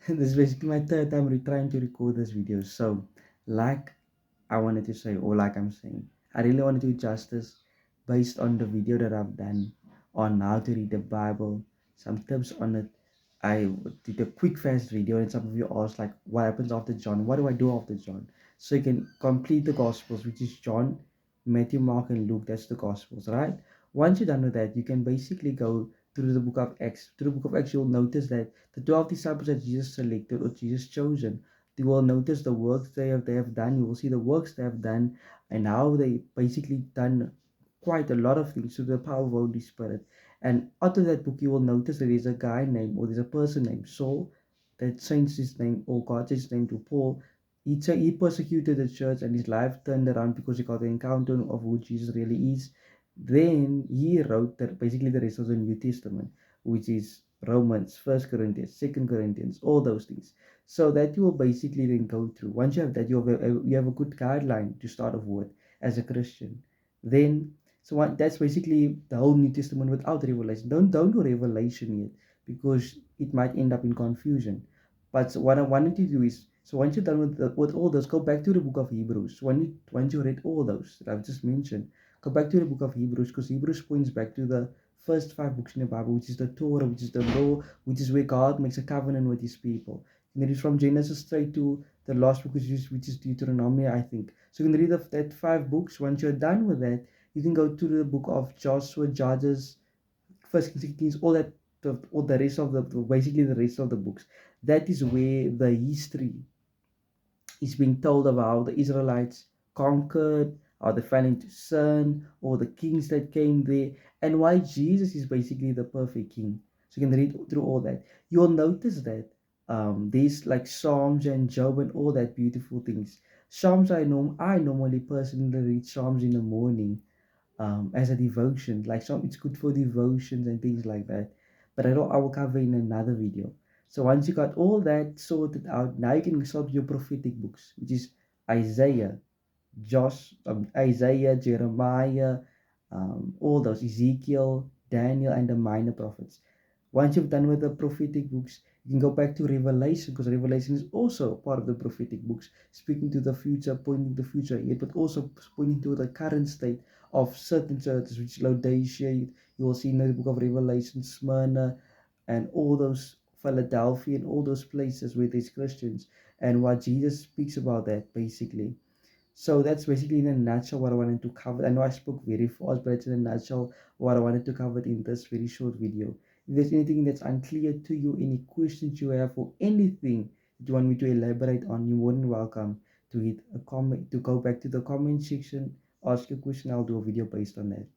This is basically my third time trying to record this video. So, like I wanted to say, or like I'm saying, I really want to do justice based on the video that I've done on how to read the Bible, some tips on it. I did a quick fast video, and some of you asked like, what happens after John? What do I do after John? So you can complete the Gospels, which is John, Matthew, Mark, and Luke. That's the Gospels, right? Once you're done with that, you can basically go through the book of Acts. Through the book of Acts, you'll notice that the 12 disciples that Jesus selected or Jesus chosen, you will notice the works they have done. You will see the works they have done and how they basically done quite a lot of things through the power of the Holy Spirit. And out of that book, you will notice that there's a guy named, or there's a person named Saul that changed his name, or God changed his name to Paul. He persecuted the church and his life turned around because he got the encounter of who Jesus really is. Then he wrote basically the rest of the New Testament, which is Romans, First Corinthians, Second Corinthians, all those things. So that you will basically then go through. Once you have that, you have a good guideline to start off with as a Christian. Then that's basically the whole New Testament without Revelation. Don't do Revelation yet because it might end up in confusion. But what I wanted to do is, so once you're done with all those, go back to the book of Hebrews. Once you read all those that I've just mentioned, go back to the book of Hebrews, because Hebrews points back to the first five books in the Bible, which is the Torah, which is the law, which is where God makes a covenant with his people. And it is from Genesis straight to the last book, which is Deuteronomy, I think. So you can read that five books. Once you're done with that, you can go to the book of Joshua, Judges, First Kings, all that, all the rest of basically the rest of the books. That is where the history is being told about how the Israelites conquered, how they fell into sin, or the kings that came there, and why Jesus is basically the perfect king. So you can read through all that. You'll notice that there's like Psalms and Job and all that beautiful things. Psalms I normally personally read Psalms in the morning as a devotion. Like some, it's good for devotions and things like that. But I will cover in another video. So once you got all that sorted out, now you can start your prophetic books, which is Isaiah, Isaiah, Jeremiah, all those, Ezekiel, Daniel, and the minor prophets. Once you've done with the prophetic books, you can go back to Revelation, because Revelation is also part of the prophetic books, speaking to the future, pointing to the future, yet but also pointing to the current state of certain churches, which Laodicea, you will see in the book of Revelation, Smyrna, and all those, Philadelphia, and all those places where there's Christians, and what Jesus speaks about that basically. So that's basically in a nutshell what I wanted to cover. I know I spoke very fast, but it's in a nutshell what I wanted to cover in this very short video. If there's anything that's unclear to you, any questions you have, or anything that you want me to elaborate on, you're more than welcome to hit a comment, to go back to the comment section, ask a question. I'll do a video based on that.